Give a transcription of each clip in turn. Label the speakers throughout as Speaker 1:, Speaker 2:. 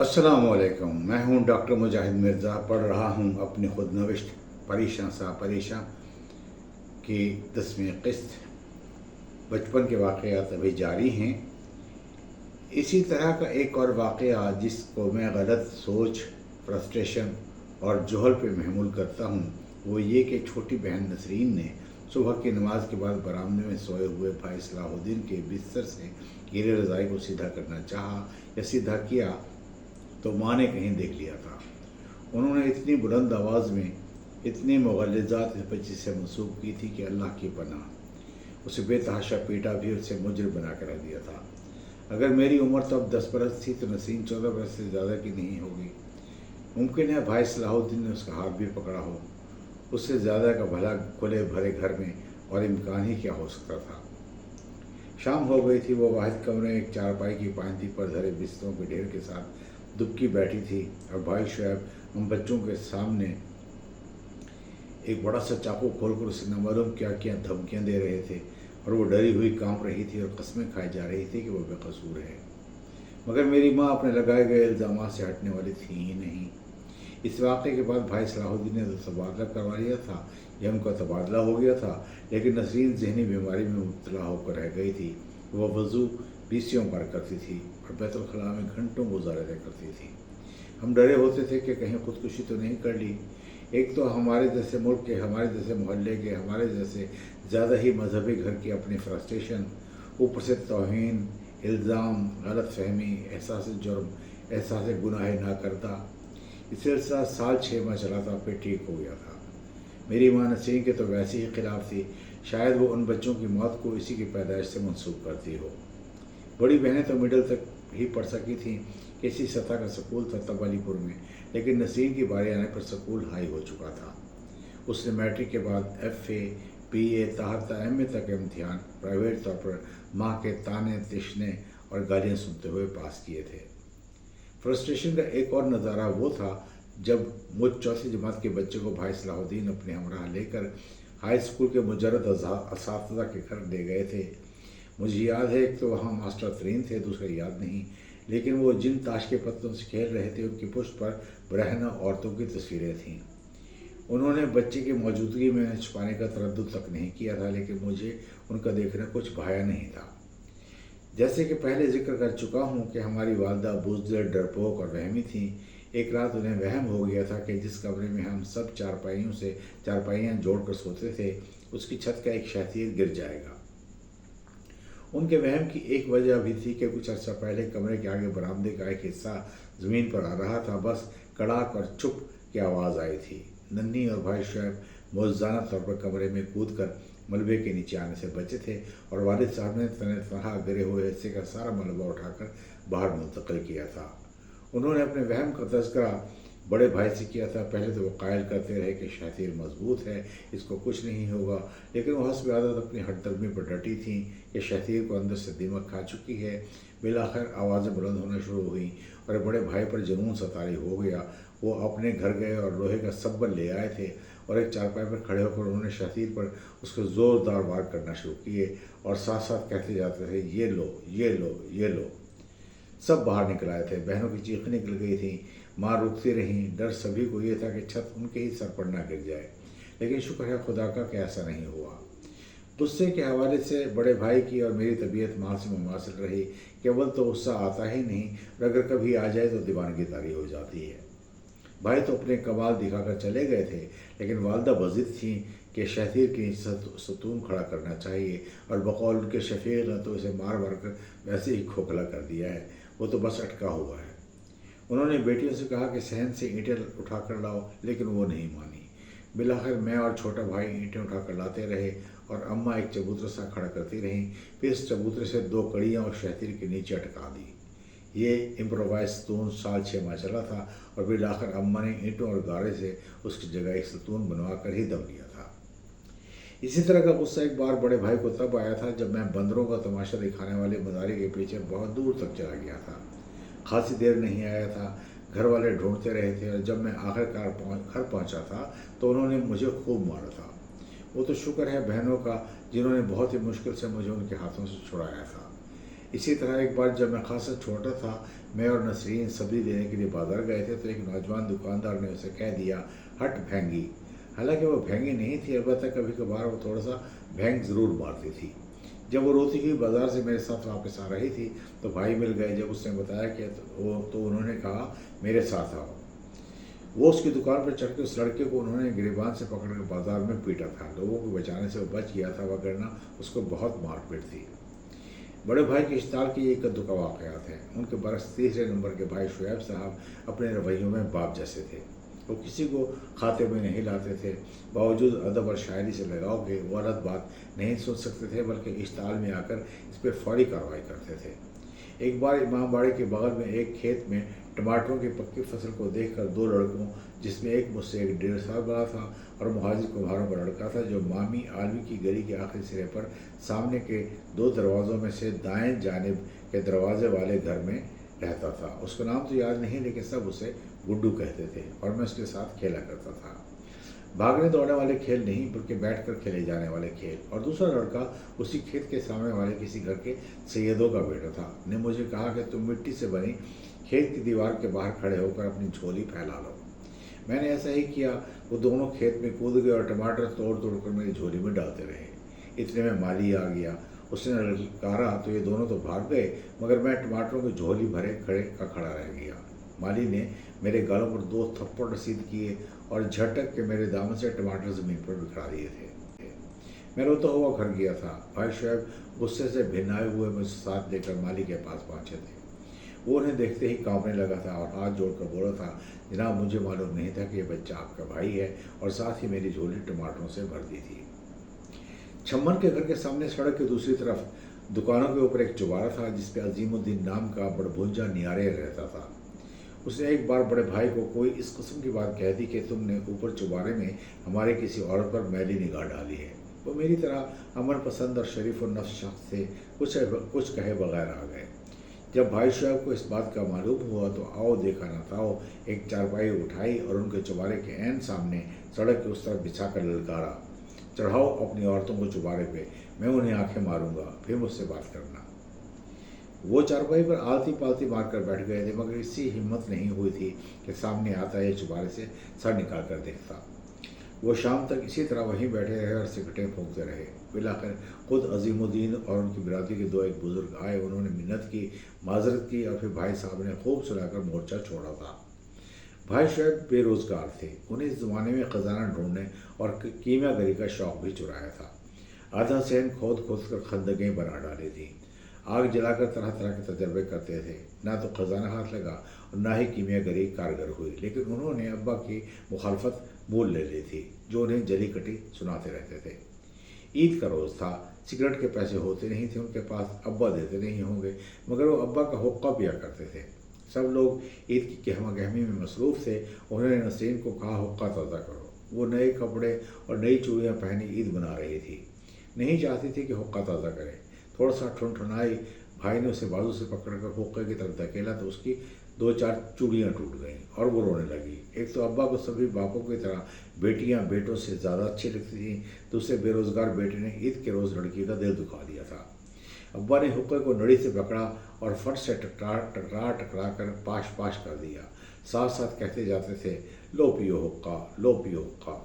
Speaker 1: अस्सलामुअलैकुम। मैं हूं डॉक्टर मुजाहिद मिर्ज़ा। पढ़ रहा हूं अपनी खुद नविश्त परेशां सा परेशां की 10वीं किस्त। बचपन के वाक़यात अभी जारी हैं। इसी तरह का एक और वाक़या जिसको मैं गलत सोच, फ्रस्ट्रेशन और जोहल पे महमूल करता हूं, वो ये कि छोटी बहन नसरीन ने सुबह की नमाज के बाद बरामदे में सोए हुए भाई सलाहुद्दीन के बिस्तर से गिरे रज़ाई को सीधा करना चाहा या सीधा किया तो माँ ने कहीं देख लिया था। उन्होंने इतनी बुलंद आवाज़ में इतनी मुग़ल्लिज़ात इस बच्ची से मनसूब की थी कि अल्लाह की पनाह। उसे बेतहाशा पीटा भी, उसे मुजरिम बना कर रख दिया था। अगर मेरी उम्र तो अब 10 बरस थी तो नसीम 14 बरस से ज़्यादा की नहीं होगी। मुमकिन है भाई सलाहुद्दीन ने उसका हाथ भी पकड़ा हो। उससे ज़्यादा का भला खुले भरे घर में और इम्कान ही क्या हो सकता था। शाम हो गई थी। वो वाहिद कमरे एक चारपाई की पायंती पर धरे बिस्तरों के ढेर के साथ दुबकी बैठी थी और भाई शुएब हम बच्चों के सामने एक बड़ा सा चाकू खोलकर उसे नामालूम क्या क्या धमकियां दे रहे थे और वो डरी हुई कांप रही थी और कस्में खाई जा रही थी कि वो बेकसूर है। मगर मेरी माँ अपने लगाए गए इल्ज़ामात से हटने वाली थी ही नहीं। इस वाक़े के बाद भाई सलाहुद्दीन ने तो तबादला करवा लिया था या उनका तबादला हो गया था, लेकिन नसरीन ज़हनी बीमारी में मुब्तला होकर रह गई थी। वह वज़ू 20 बार करती थी और बैतुल खला में घंटों गुजारे करती थी। हम डरे होते थे कि कहीं खुदकुशी तो नहीं कर ली। एक तो हमारे जैसे मुल्क के, हमारे जैसे मोहल्ले के, हमारे जैसे ज़्यादा ही मजहबी घर की अपनी फ्रस्ट्रेशन, ऊपर से तौहीन, इल्ज़ाम, गलत फहमी, एहसास जुर्म, एहसास गुनाह ना करता। इस सिलसिला साल 6 माह चला था, फिर ठीक हो गया था। मेरी माँ नसरीन के तो वैसे ही खिलाफ थी। शायद वो उन बच्चों की मौत को इसी की पैदाइश से मंसूब करती हो। बड़ी बहनें तो मिडिल तक ही पढ़ सकी थीं। किसी सतह का स्कूल था तब अलीपुर में, लेकिन नसरीन की बारी आने पर स्कूल हाई हो चुका था। उसने मैट्रिक के बाद FA, BA, ताहता MA तक इम्तिहान प्राइवेट तौर पर माँ के ताने तिश्ने और गालियाँ सुनते हुए पास किए थे। फ्रस्ट्रेशन का एक और नज़ारा वो था जब मुझ 4वीं जमात के बच्चे को भाई सलाहुद्दीन अपने हमरा लेकर हाई स्कूल के मुजर्रद असातिज़ा के घर ले गए थे। मुझे याद है, एक तो वहाँ मास्टर तरीन थे, दूसरा याद नहीं, लेकिन वो जिन ताश के पत्तों से खेल रहे थे उनकी पुष्ट पर बरहना औरतों की तस्वीरें थीं। उन्होंने बच्चे की मौजूदगी में छुपाने का तरद्दुद तक नहीं किया था, लेकिन मुझे उनका देखना कुछ भाया नहीं था। जैसे कि पहले जिक्र कर चुका हूँ कि हमारी वालदा बुज़दिल, डरपोक और वहमी थीं। एक रात उन्हें वहम हो गया था कि जिस कमरे में हम सब चारपाइयाँ जोड़कर सोते थे, उसकी छत का एक शतीर गिर जाएगा। उनके वहम की एक वजह भी थी कि कुछ अर्सा पहले कमरे के आगे बरामदे का एक हिस्सा ज़मीन पर आ रहा था। बस कड़ाक और चुप की आवाज़ आई थी। नन्ही और भाई शुएब मौज़ाना तौर पर कमरे में कूद कर मलबे के नीचे आने से बचे थे और वालिद साहब ने तनहा गिरे हुए हिस्से का सारा मलबा उठाकर बाहर मुंतकिल किया था। उन्होंने अपने वहम का तज़किरा बड़े भाई से किया था। पहले तो वो कायल करते रहे कि शतीर मजबूत है, इसको कुछ नहीं होगा, लेकिन वो हस्ब आदत अपनी हटदर्मी पर डटी थी कि शतीर को अंदर से दिमक खा चुकी है। बिलाखिर आवाज़ें बुलंद होना शुरू हुई और बड़े भाई पर जुनून सतारी हो गया। वो अपने घर गए और लोहे का सब्बल ले आए थे और एक चारपाई पर खड़े होकर उन्होंने शतीर पर उसको ज़ोरदार वार करना शुरू किए और साथ साथ कहते जाते थे, ये लो, ये लो, ये लो। सब बाहर निकल आए थे। बहनों की चीखें निकल गई थी। माँ रुकती रहीं। डर सभी को ये था कि छत उनके ही सर पर ना गिर जाए, लेकिन शुक्र है खुदा का कि ऐसा नहीं हुआ। गुस्से के हवाले से बड़े भाई की और मेरी तबीयत माँ से मुमासिल रही। केवल तो गुस्सा आता ही नहीं और अगर कभी आ जाए तो दीवानगी तारी हो जाती है। भाई तो अपने कमाल दिखाकर चले गए थे, लेकिन वालदा बज़िद थी कि शतीर के नीचे सतून खड़ा करना चाहिए और बकौल उनके शफीक ने तो इसे मार मार कर वैसे ही खोखला कर दिया है, वो तो बस अटका हुआ है। उन्होंने बेटियों से कहा कि सहन से ईंटें उठाकर लाओ, लेकिन वो नहीं मानी। बिलाखिर मैं और छोटा भाई ईंटें उठाकर लाते रहे और अम्मा एक चबूतरा सा खड़ा करती रहीं। फिर इस चबूतरे से 2 कड़ियाँ और शतीर के नीचे अटका दी। ये इम्प्रोवाइज सतून साल 6 माह चला था और बिलाखिर अम्मा ने ईंटों और गारे से उसकी जगह एक सतून बनवा कर ही दम लिया था। इसी तरह का गुस्सा एक बार बड़े भाई को तब आया था जब मैं बंदरों का तमाशा दिखाने वाले मदारी के पीछे बहुत दूर तक चला गया था। खासी देर नहीं आया था। घर वाले ढूंढते रहे थे और जब मैं आखिरकार घर पहुंचा था तो उन्होंने मुझे खूब मारा था। वो तो शुक्र है बहनों का जिन्होंने बहुत ही मुश्किल से मुझे उनके हाथों से छुड़ाया था। اسی طرح ایک بار جب میں خاصا چھوٹا تھا، میں اور نسرین سبزی لینے کے لیے بازار گئے تھے تو ایک نوجوان دکاندار نے اسے کہہ دیا، ہٹ بھینگی۔ حالانکہ وہ بھینگی نہیں تھی، البتہ کبھی کبھار وہ تھوڑا سا بھینگ ضرور مارتی تھی۔ جب وہ روتی ہوئی بازار سے میرے ساتھ واپس آ رہی تھی تو بھائی مل گئے۔ جب اس نے بتایا کہ تو انہوں نے کہا میرے ساتھ آؤ۔ وہ اس کی دکان پر چڑھ کے اس لڑکے کو انہوں نے گریبان سے پکڑ کر بازار میں پیٹا تھا۔ لوگوں کو بچانے سے وہ بچ گیا تھا، وگرنہ اس کو بہت مار پیٹ تھی۔ بڑے بھائی کی اشتعال کی یہ کدو کا واقعات ہیں۔ ان کے برس تیسرے نمبر کے بھائی شعیب صاحب اپنے رویوں میں باپ جیسے تھے۔ وہ کسی کو کھاتے میں نہیں لاتے تھے، باوجود ادب اور شاعری سے لگاؤ کے وہ غلط بات نہیں سن سکتے تھے، بلکہ اشتعال میں آ کر اس پہ فوری کارروائی کرتے تھے۔ ایک بار امام باڑی کے بغل میں ایک کھیت میں ٹماٹروں کی پکی فصل کو دیکھ کر دو لڑکوں، جس میں ایک مجھ سے 1.5 سال بڑا تھا اور مہاجر کمہاروں کا لڑکا تھا جو مامی عالمی کی گلی کے آخری سرے پر سامنے کے 2 دروازوں میں سے دائیں جانب کے دروازے والے گھر میں رہتا تھا۔ اس کا نام تو یاد نہیں، لیکن سب اسے گڈو کہتے تھے اور میں اس کے ساتھ کھیلا کرتا تھا۔ بھاگنے دوڑنے والے کھیل نہیں، بلکہ بیٹھ کر کھیلے جانے والے کھیل۔ اور دوسرا لڑکا اسی کھیت کے سامنے والے کسی گھر کے سیدوں کا بیٹا تھا، نے مجھے کہا کہ تم مٹی سے بنی کھیت کی دیوار کے باہر کھڑے ہو کر اپنی جھولی پھیلا لو۔ میں نے ایسا ہی کیا۔ وہ دونوں کھیت میں کود گئے اور ٹماٹر توڑ توڑ کر میری جھولی میں ڈالتے رہے۔ اتنے میں مالی آ گیا۔ اس نے للکارا تو یہ دونوں تو بھاگ گئے، مگر میں ٹماٹروں کی جھولی بھرے کھڑا رہ گیا۔ مالی نے میرے گالوں پر 2 تھپڑ رسید کیے اور جھٹک کے میرے دامن سے ٹماٹر زمین پر بکھرا دیے تھے۔ میں روتا ہوا گھر گیا تھا۔ بھائی شعیب غصے سے بھنائے ہوئے مجھے ساتھ لے کر مالی کے پاس پہنچے تھے۔ وہ انہیں دیکھتے ہی کانپنے لگا تھا اور ہاتھ جوڑ کر بولا تھا، جناب مجھے معلوم نہیں تھا کہ یہ بچہ آپ کا بھائی ہے، اور ساتھ ہی میری جھولی ٹماٹروں سے بھر دی تھی۔ چھمن کے گھر کے سامنے سڑک کے دوسری طرف دکانوں کے اوپر ایک چوبارہ تھا جس پہ عظیم الدین نام کا بڑبھونجا نیارے رہتا تھا۔ اس نے ایک بار بڑے بھائی کو کوئی اس قسم کی بات کہہ دی کہ تم نے اوپر چوبارے میں ہمارے کسی عورت پر میلی نگاہ ڈالی ہے۔ وہ میری طرح امن پسند اور شریف النفس شخص سے کچھ کہے بغیر آ گئے۔ جب بھائی شعیب کو اس بات کا معلوم ہوا تو آؤ دیکھا نہ تھاؤ ایک چارپائی اٹھائی اور ان کے چوبارے کے عین سامنے سڑک کے اس طرف بچھا کر للکارا، چڑھاؤ اپنی عورتوں کو چوبارے پہ، میں انہیں آنکھیں ماروں گا، پھر مجھ سے بات کرنا۔ وہ چارپائی پر آلتی پالتی مار کر بیٹھ گئے تھے، مگر اس سے ہمت نہیں ہوئی تھی کہ سامنے آتا ہے چوبارے سے سر نکال کر دیکھتا۔ وہ شام تک اسی طرح وہیں بیٹھے رہے اور سگریٹیں پھونکتے رہے۔ بالآخر خود عظیم الدین اور ان کی برادری کے 2 ایک بزرگ آئے۔ انہوں نے منت کی، معذرت کی اور پھر بھائی صاحب نے خوب سنا کر مورچہ چھوڑا تھا۔ بھائی شعیب بے روزگار تھے۔ انہیں اس زمانے میں خزانہ ڈھونڈنے اور کیمیا گری کا شوق بھی چرایا تھا۔ آدھا صحن کھود کر خندقیں بنا ڈالی تھیں، آگ جلا کر طرح طرح کے تجربے کرتے تھے۔ نہ تو خزانہ ہاتھ لگا اور نہ ہی کیمیا گری کارگر ہوئی، لیکن انہوں نے ابا کی مخالفت مول لے لی تھی جو انہیں جلی کٹی سناتے رہتے تھے۔ عید کا روز تھا، سگریٹ کے پیسے ہوتے نہیں تھے ان کے پاس، ابا دیتے نہیں ہوں گے، مگر وہ ابا کا حقہ پیا کرتے تھے۔ سب لوگ عید کی گہما گہمی میں مصروف تھے۔ انہوں نے نسرین کو کہا حقہ تازہ کرو۔ وہ نئے کپڑے اور نئی چوڑیاں پہنی عید منا رہی تھی، نہیں چاہتی تھی کہ حقہ تازہ کرے۔ تھوڑا سا ٹھنٹھنائی، بھائی نے اسے بازو سے پکڑ کر حقے کی طرف دھکیلا تو اس کی 2-4 چوڑیاں ٹوٹ گئیں اور وہ رونے لگی۔ ایک تو ابا کو سبھی باپوں کی طرح بیٹیاں بیٹوں سے زیادہ اچھی لگتی تھیں، دوسرے بے روزگار بیٹے نے عید کے روز لڑکی کا دل دکھا دیا تھا۔ ابا نے حقے کو نڑی سے پکڑا اور فٹ سے ٹکرا کر پاش کر دیا۔ ساتھ ساتھ کہتے جاتے تھے، لو پیو حقہ، لو پیو حقہ۔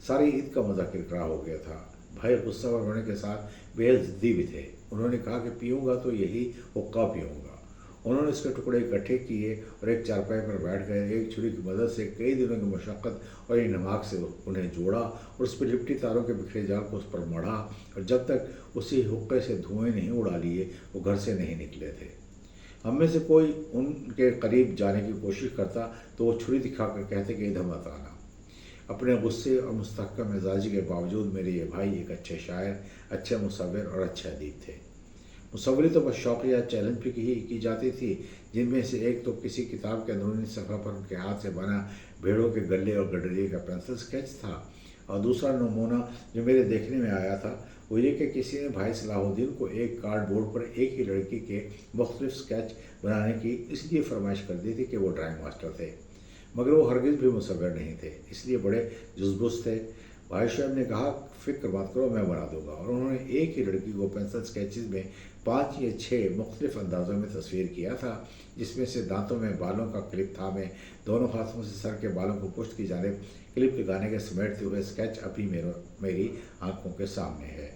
Speaker 1: ساری عید کا مزہ کرکرا ہو گیا تھا۔ بھائی غصہ اور رونے کے ساتھ بے حد ضدی بھی تھے۔ انہوں نے کہا کہ پیوں گا تو یہی حقہ پیوں گا۔ انہوں نے اس کے ٹکڑے اکٹھے کیے اور ایک چارپائی پر بیٹھ گئے۔ ایک چھری کی مدد سے کئی دنوں کی مشقت اور نماک سے انہیں جوڑا اور اس پہ لپٹی تاروں کے بکھرے جال کو اس پر مڑھا، اور جب تک اسی حقے سے دھوئیں نہیں اڑا لیے وہ گھر سے نہیں نکلے تھے۔ ہم میں سے کوئی ان کے قریب جانے کی کوشش کرتا تو وہ چھری دکھا کر کہتے کہ ادھر مت آنا۔ اپنے غصے اور مستحکم مزاجی کے باوجود میرے یہ بھائی ایک اچھے شاعر، اچھے مصور اور اچھے ادیب تھے۔ مصوری تو بس شوقیہ چیلنج بھی کی جاتی تھی، جن میں سے ایک تو کسی کتاب کے اندرونی صفحہ پر ان کے ہاتھ سے بنا بھیڑوں کے گلے اور گڈریے کا پینسل اسکیچ تھا، اور دوسرا نمونہ جو میرے دیکھنے میں آیا تھا وہ یہ کہ کسی نے بھائی صلاح الدین کو ایک کارڈ بورڈ پر ایک ہی لڑکی کے مختلف اسکیچ بنانے کی اس لیے فرمائش کر دی تھی کہ وہ ڈرائنگ ماسٹر تھے، مگر وہ ہرگز بھی مصور نہیں تھے، اس لیے بڑے جزبوز تھے۔ भाई शोएब ने कहा, फ़िक्र मत करो, मैं बना दूंगा। और उन्होंने एक ही लड़की को पेंसिल स्केचेस में 5 या 6 मुख्तलिफ अंदाज़ों में तस्वीर किया था, जिसमें से दांतों में बालों का क्लिप था। मैं दोनों हाथों से सर के बालों को पुश्त की जानिब क्लिप लगाने के समेटते हुए स्केच अभी मेरी आंखों के सामने है।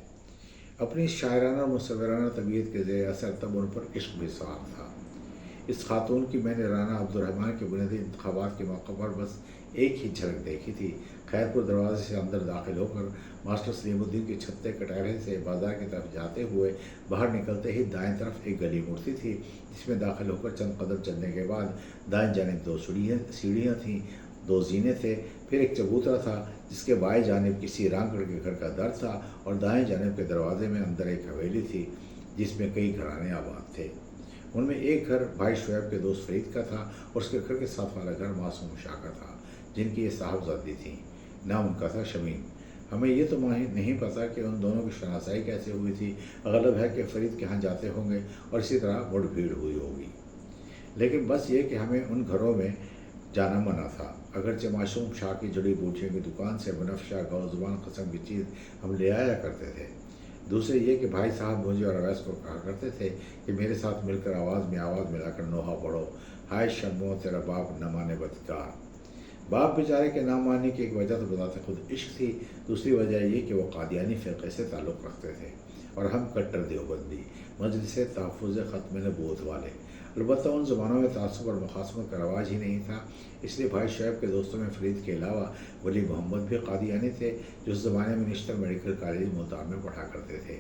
Speaker 1: अपनी शायराना और मुसव्विराना तबीयत के ज़ेर असर तब उन पर इश्क भी सवार था। इस खातून की मैंने राना अब्दुर्रहमान के बुनियादी इंतखाबात के मौके पर बस एक ही झलक देखी थी। खैरपुर दरवाजे से अंदर दाखिल होकर मास्टर सलीमुद्दीन के छत्ते कटहरे से बाजार की तरफ जाते हुए बाहर निकलते ही दाएं तरफ एक गली मुड़ती थी, जिसमें दाखिल होकर चंद कदम चलने के बाद दाएं जानिब 2 सीढ़ियाँ थीं, 2 जीने थे, फिर एक चबूतरा था जिसके बाएं जानिब किसी रांगड़ के घर का दर था, और दाएं जानिब के दरवाजे में अंदर एक हवेली थी जिसमें कई घराने आबाद थे। उनमें एक घर भाई शोएब के दोस्त फरीद का था और उसके घर के साथ वाला घर मासूम शाह का था, जिनकी ये साहबजादी थी। नाम उनका था शमीम। हमें ये तो नहीं पता कि उन दोनों की शनासाई कैसे हुई थी। अगलब है कि फरीद के यहाँ जाते होंगे और इसी तरह मुड़ भीड़ हुई होगी। लेकिन बस ये कि हमें उन घरों में जाना मना था। अगरचे मासूम शाह की जड़ी बूटियों की दुकान से बनफशा गौ ज़ुबान कस्म की चीज़ हम ले आया करते थे। दूसरे ये कि भाई साहब मुझे और अवैस को कहा करते थे कि मेरे साथ मिलकर आवाज़ में आवाज़ मिलाकर नोहा पढ़ो, हाय शर्मो तेरा बाप न माने बदकार। बाप बेचारे के नाम मानने की एक वजह तो बताते खुद इश्क थी, दूसरी वजह ये कि वो कादियानी फ़िरक़े से ताल्लुक़ रखते थे और हम कट्टर देवबंदी मजलिस तहफ़्फ़ुज़ ख़त्म नबूवत वाले। अलबत्ता उन ज़मानों में तासुब और मुखासमत का रवाज ही नहीं था, इसलिए भाई शोएब के दोस्तों में फरीद के अलावा वली मोहम्मद भी कादियानी थे, जो उस ज़माने में निश्तर मेडिकल कॉलेज मुल्तान में पढ़ा करते थे।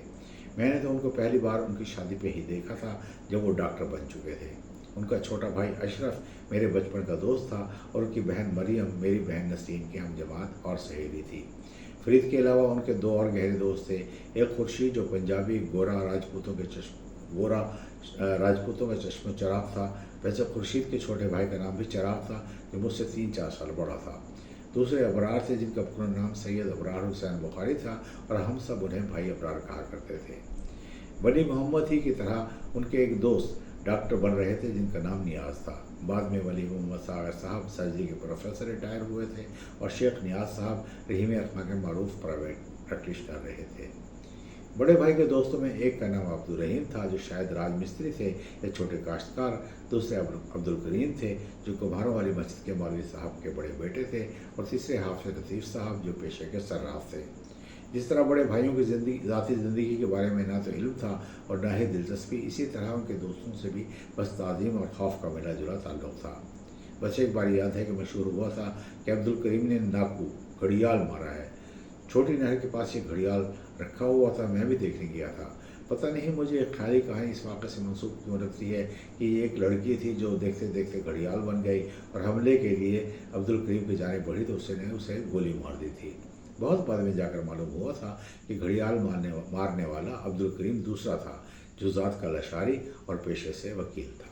Speaker 1: मैंने तो उनको पहली बार उनकी शादी पे ही देखा था, जब वो डॉक्टर बन चुके थे। उनका छोटा भाई अशरफ मेरे बचपन का दोस्त था और उनकी बहन मरियम मेरी बहन नसीम की हम जमात और सहेली थी। फरीद के अलावा उनके 2 और गहरे दोस्त थे, एक खुर्शीद जो पंजाबी गोरा राजपूतों का चश्म चराग था। वैसे खुर्शीद के छोटे भाई का नाम भी चराग था, जो मुझसे 3-4 साल बड़ा था। दूसरे अबरार थे, जिनका पूरा नाम सैयद अबरार हुसैन बुखारी था, और हम सब उन्हें भाई अबरार कहा करते थे। वली मोहम्मद ही की तरह उनके एक दोस्त डॉक्टर बन रहे थे, जिनका नाम नियाज़ था। बाद में वली मोहम्मद सागर साहब सर्जरी के प्रोफेसर रिटायर हुए थे और शेख नियाज़ साहब रहीम अखमा के मारूफ प्राइवेट प्रैक्टिस कर रहे थे। बड़े भाई के दोस्तों में एक का नाम अब्दुल रहीम था, जो शायद राजमिस्त्री थे या छोटे काश्तकार। दूसरे अब्दुल करीम थे, जो कुम्हारों वाली मस्जिद के मौलवी साहब के बड़े बेटे थे, और तीसरे हाफिज लतीफ़ साहब, जो पेशे के सर्राफ थे। जिस तरह बड़े भाइयों की ज़ाती ज़िंदगी के बारे में ना तो इल्म था और ना ही दिलचस्पी, इसी तरह उनके दोस्तों से भी बस ताज़ीम और खौफ का मिला जुला ताल्लुक़ था। बस एक बार याद है कि मशहूर हुआ था कि अब्दुल करीम ने नाकू घड़ियाल मारा है। छोटी नहर के पास ये घड़ियाल रखा हुआ था, मैं भी देखने गया था। पता नहीं मुझे एक ख्याली कहानी इस वाक़े से मनसूब क्यों लगती है कि ये एक लड़की थी जो देखते देखते घड़ियाल बन गई और हमले के लिए अब्दुल करीम की जानिब बढ़ी तो उसने उसे गोली मार दी थी। बहुत बाद में जाकर मालूम हुआ था कि घड़ियाल मारने वाला अब्दुल करीम दूसरा था, जो ज़ात का लशारी और पेशे से वकील था।